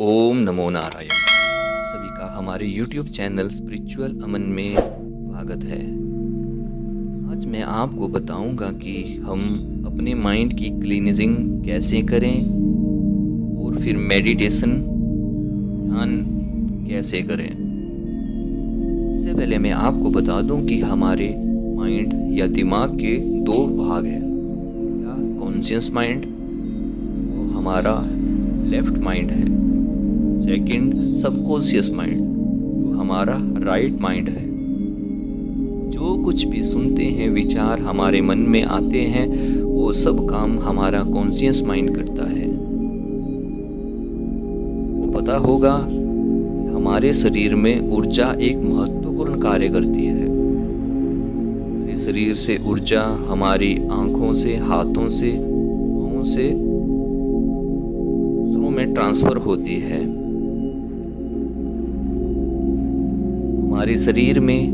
ओम नमो नारायण। सभी का हमारे YouTube चैनल स्पिरिचुअल अमन में स्वागत है। आज मैं आपको बताऊंगा कि हम अपने माइंड की क्लीनिजिंग कैसे करें और फिर मेडिटेशन ध्यान कैसे करें। इससे पहले मैं आपको बता दूं कि हमारे माइंड या दिमाग के दो भाग हैं। कॉन्शियस माइंड वो हमारा लेफ्ट माइंड है, सेकंड सबकॉन्शियस माइंड जो हमारा राइट माइंड है। जो कुछ भी सुनते हैं, विचार हमारे मन में आते हैं, वो सब काम हमारा कॉन्शियस माइंड करता है। वो पता होगा हमारे शरीर में ऊर्जा एक महत्वपूर्ण कार्य करती है। हमारे शरीर से ऊर्जा हमारी आंखों से, हाथों से, पाँवों से में ट्रांसफर होती है। हमारे शरीर में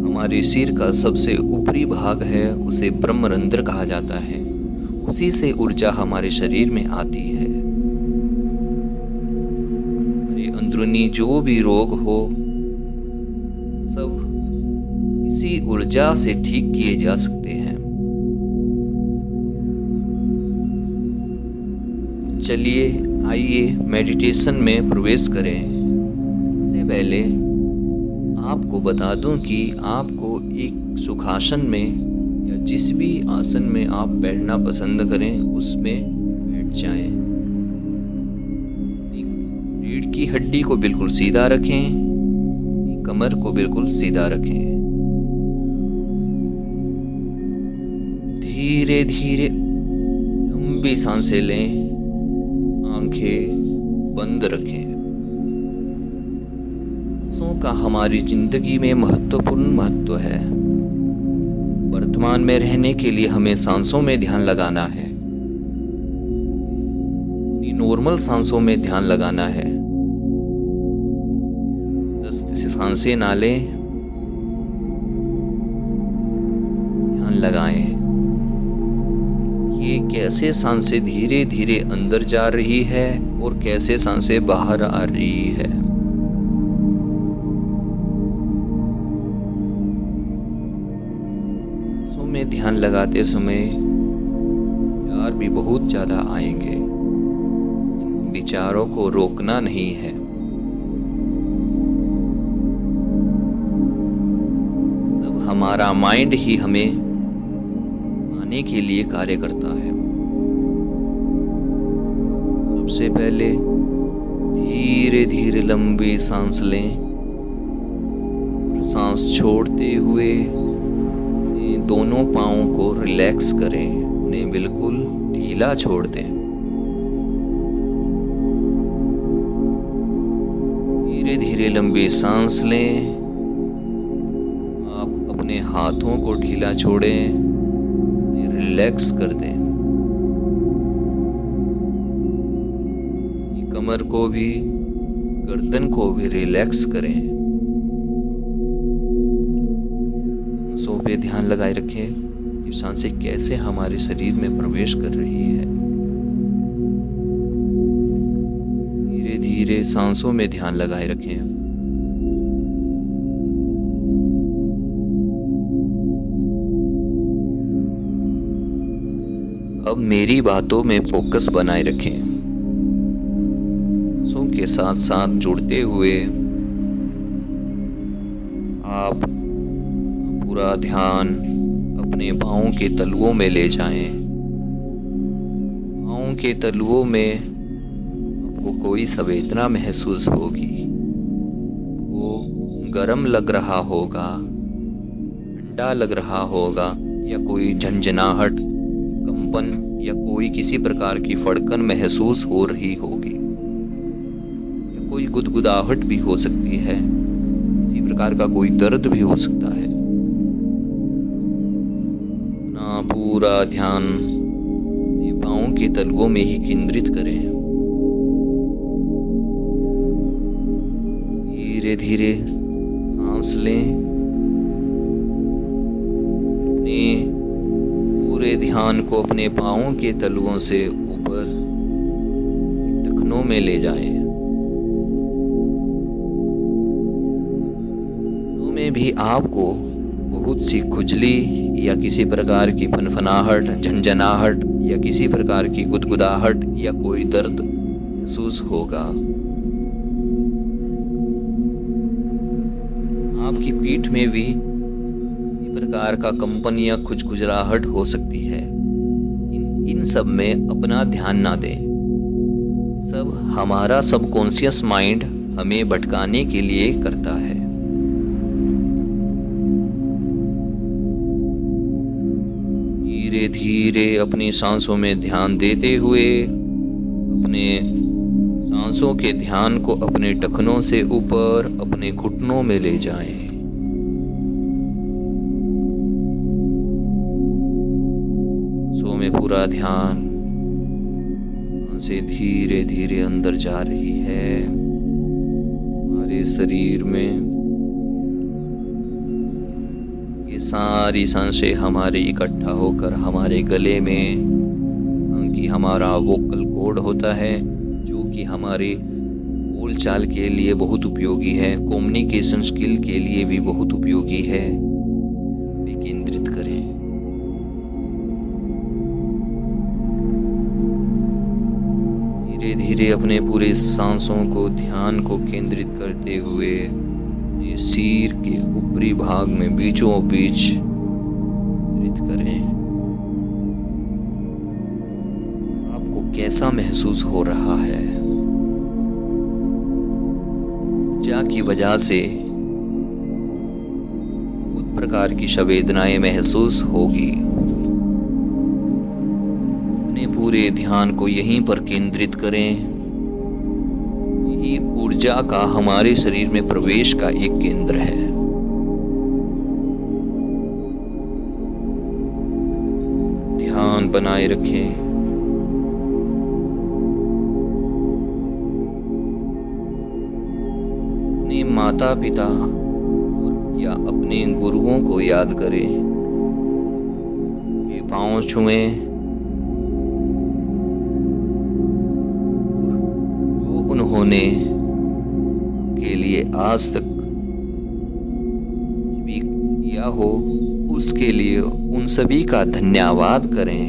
हमारे सिर का सबसे ऊपरी भाग है, उसे ब्रह्मरंध्र कहा जाता है। उसी से ऊर्जा हमारे शरीर में आती है। हमारे अंदरूनी जो भी रोग हो सब इसी ऊर्जा से ठीक किए जा सकते हैं। चलिए आइए मेडिटेशन में प्रवेश करें। इससे पहले आपको बता दूं कि आपको एक सुखासन में या जिस भी आसन में आप बैठना पसंद करें उसमें बैठ जाएं। रीढ़ की हड्डी को बिल्कुल सीधा रखें, कमर को बिल्कुल सीधा रखें। धीरे धीरे लंबी सांसें लें, आंखें बंद रखें। सांसों का हमारी जिंदगी में महत्वपूर्ण महत्व है। वर्तमान में रहने के लिए हमें सांसों में ध्यान लगाना है। नॉर्मल सांसों में ध्यान लगाना है। 10 सांसें ना लें, ध्यान लगाएं कि कैसे सांसें धीरे धीरे अंदर जा रही है और कैसे सांसें बाहर आ रही है। सांसों में ध्यान लगाते समय विचार भी बहुत ज्यादा आएंगे। इन विचारों को रोकना नहीं है। सब हमारा माइंड ही हमें के लिए कार्य करता है। सबसे पहले धीरे धीरे लंबी सांस लें और सांस छोड़ते हुए दोनों पांवों को रिलैक्स करें, उन्हें बिल्कुल ढीला छोड़ दें। धीरे धीरे लंबी सांस लें। आप अपने हाथों को ढीला छोड़ें, रिलैक्स कर दें। कमर को भी, गर्दन को भी रिलैक्स करें। सांसों पे ध्यान लगाए रखें कि सांसें कैसे हमारे शरीर में प्रवेश कर रही है। धीरे धीरे सांसों में ध्यान लगाए रखें। अब मेरी बातों में फोकस बनाए रखें। सांसों के साथ साथ जुड़ते हुए आप पूरा ध्यान अपने पाँवों के तलुओं में ले जाएं। पाँवों के तलुओं में आपको कोई संवेदना महसूस होगी। वो गर्म लग रहा होगा, ठंडा लग रहा होगा, या कोई झंझनाहट, या कोई किसी प्रकार की फड़कन महसूस हो रही होगी, या कोई गुदगुदाहट भी हो सकती है, किसी प्रकार का कोई दर्द भी हो सकता है। अपना पूरा ध्यान पाँवों के तलुओं में ही केंद्रित करें। धीरे धीरे सांस लें। अपने पूरे ध्यान को अपने पाँवों के तलुओं से ऊपर टखनों में ले जाएं। में भी आपको बहुत सी खुजली या किसी प्रकार की फनफनाहट, झंझनाहट या किसी प्रकार की गुदगुदाहट या कोई दर्द महसूस होगा। आपकी पीठ में भी किसी प्रकार का कंपन या खुजखुजराहट हो सकती है। इन सब में अपना ध्यान ना दें। सब हमारा सबकॉन्शियस माइंड हमें भटकाने के लिए करता है। धीरे धीरे अपनी सांसों में ध्यान देते हुए अपने सांसों के ध्यान को अपने टखनों से ऊपर अपने घुटनों में ले जाएं। सांसों में पूरा ध्यान, सांसें धीरे धीरे अंदर जा रही है हमारे शरीर में। ये सारी सांसें हमारे इकट्ठा होकर हमारे गले में, कि हमारा वोकल कॉर्ड होता है, जो कि हमारे बोलचाल के लिए बहुत उपयोगी है, कम्युनिकेशन स्किल के लिए भी बहुत उपयोगी है, पे केंद्रित करें। धीरे धीरे अपने पूरे सांसों को, ध्यान को केंद्रित करते हुए ये सिर के ऊपरी भाग में बीचों बीच केंद्रित करें। आपको कैसा महसूस हो रहा है? ऊर्जा की वजह से बहुत प्रकार की संवेदनाएं महसूस होगी। अपने पूरे ध्यान को यहीं पर केंद्रित करें। यही ऊर्जा का हमारे शरीर में प्रवेश का एक केंद्र है। ध्यान बनाए रखें। अपने माता पिता या अपने गुरुओं को याद करें, उनके पांव छुएं। उन्होंने के लिए आज तक भी किया हो, उसके लिए उन सभी का धन्यवाद करें।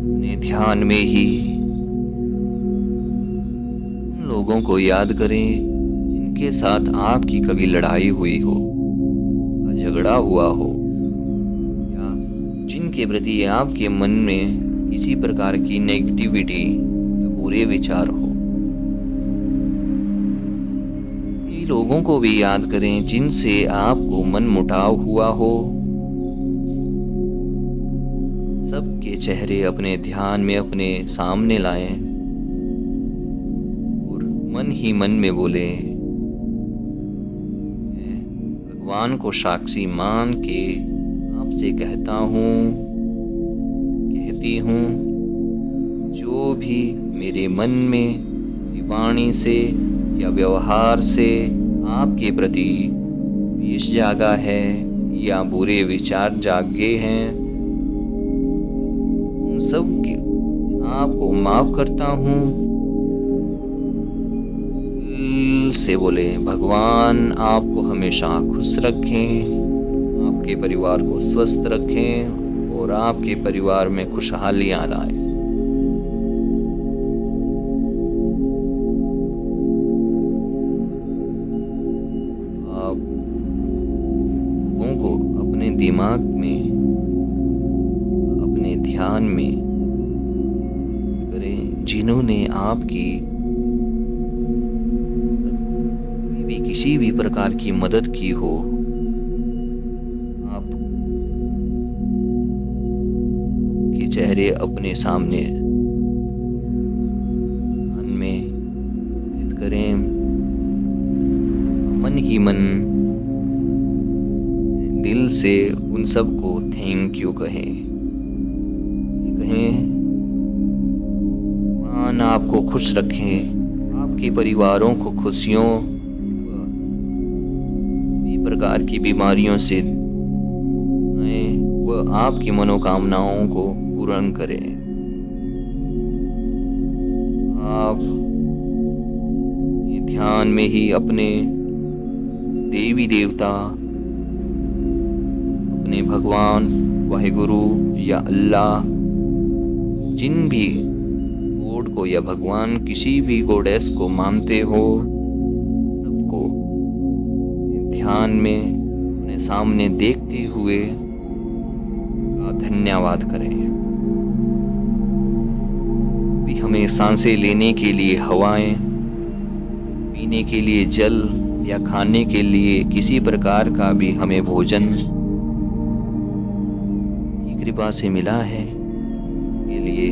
अपने ध्यान में ही उन लोगों को याद करें जिनके साथ आपकी कभी लड़ाई हुई हो, झगड़ा हुआ हो, जिनके प्रति आपके मन में किसी प्रकार की नेगेटिविटी या बुरे विचार हो। ये लोगों को भी याद करें जिनसे आपको मनमुटाव हुआ हो। सबके चेहरे अपने ध्यान में अपने सामने लाएं और मन ही मन में बोले, भगवान को साक्षी मान के आपसे कहता हूँ, कहती हूँ, जो भी मेरे मन में वाणी से या व्यवहार से आपके प्रति द्वेष जागा है या बुरे विचार जागे हैं, उन सब के आपको माफ करता हूँ। दिल से बोले, भगवान आपको हमेशा खुश रखें, आपके परिवार को स्वस्थ रखें और आपके परिवार में खुशहालियां लाए। आप लोगों को अपने दिमाग में, अपने ध्यान में करें जिन्होंने आपकी भी किसी भी प्रकार की मदद की हो। चेहरे अपने सामने मन में करें, मन ही मन दिल से उन सबको थैंक यू कहें। भगवान आपको खुश रखें, आपके परिवारों को खुशियों प्रकार की बीमारियों से वह आपकी मनोकामनाओं को पूर्ण करें। आप ध्यान में ही अपने देवी देवता, अपने भगवान वाहिगुरु या अल्लाह, जिन भी गॉड को या भगवान किसी भी गॉडेस को मानते हो, सबको ध्यान में अपने सामने देखते हुए धन्यवाद करें। भी हमें सांसें लेने के लिए हवाएं, पीने के लिए जल या खाने के लिए किसी प्रकार का भी हमें भोजन की कृपा से मिला है, इसके लिए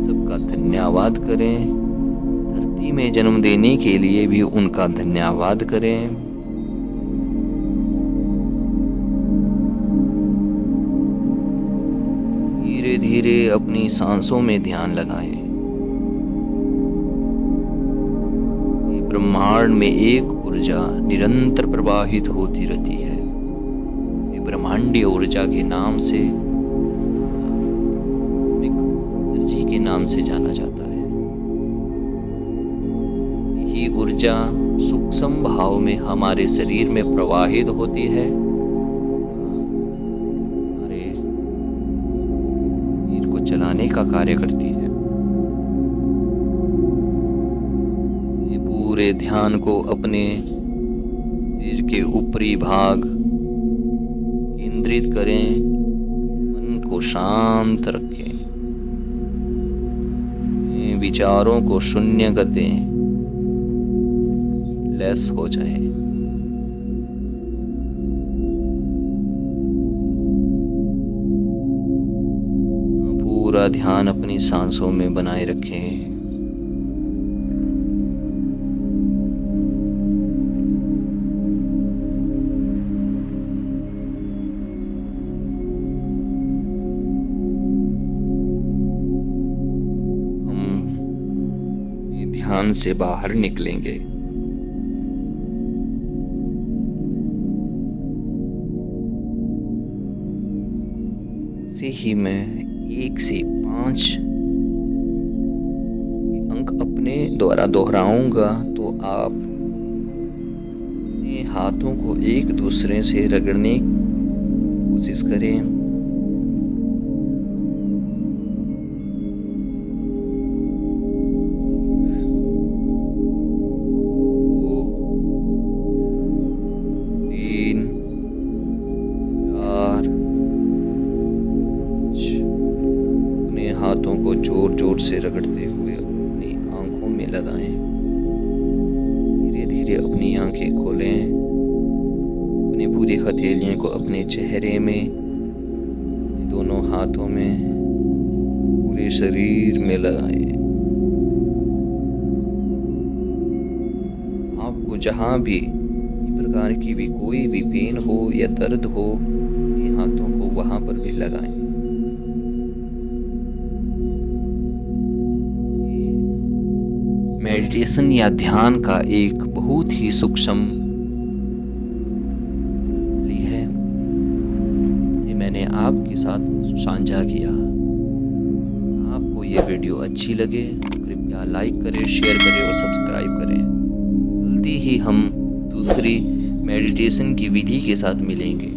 सबका धन्यवाद करें। धरती में जन्म देने के लिए भी उनका धन्यवाद करें। धीरे धीरे अपनी सांसों में ध्यान लगाएं। ये ब्रह्मांड में एक ऊर्जा निरंतर प्रवाहित होती रहती है। ये ब्रह्मांडीय ऊर्जा के नाम से, एनर्जी के नाम से जाना जाता है। यही ऊर्जा सूक्ष्म भाव में हमारे शरीर में प्रवाहित होती है, चलाने का कार्य करती है। ये पूरे ध्यान को अपने सिर के ऊपरी भाग केंद्रित करें, मन को शांत रखें, विचारों को शून्य कर दें, लेस हो जाए। पूरा ध्यान अपनी सांसों में बनाए रखें। हम ध्यान से बाहर निकलेंगे। से ही मैं 1 से 5 अंक अपने द्वारा दोहराऊंगा, तो आप अपने हाथों को एक दूसरे से रगड़ने की कोशिश करें। 2, 3, 4, हाथों को जोर जोर से रगड़ते हुए अपनी आंखों में लगाएं। धीरे धीरे अपनी आंखें खोलें। अपनी पूरी हथेलियों को अपने चेहरे में, दोनों हाथों में, पूरे शरीर में लगाएं। आपको जहां भी प्रकार की भी कोई भी पेन हो या दर्द हो, ये हाथों को वहां पर भी लगाएं। मेडिटेशन या ध्यान का एक बहुत ही सूक्ष्म है, इसे मैंने आपके साथ साझा किया। आपको ये वीडियो अच्छी लगे तो कृपया लाइक करें, शेयर करें और सब्सक्राइब करें। जल्दी ही हम दूसरी मेडिटेशन की विधि के साथ मिलेंगे।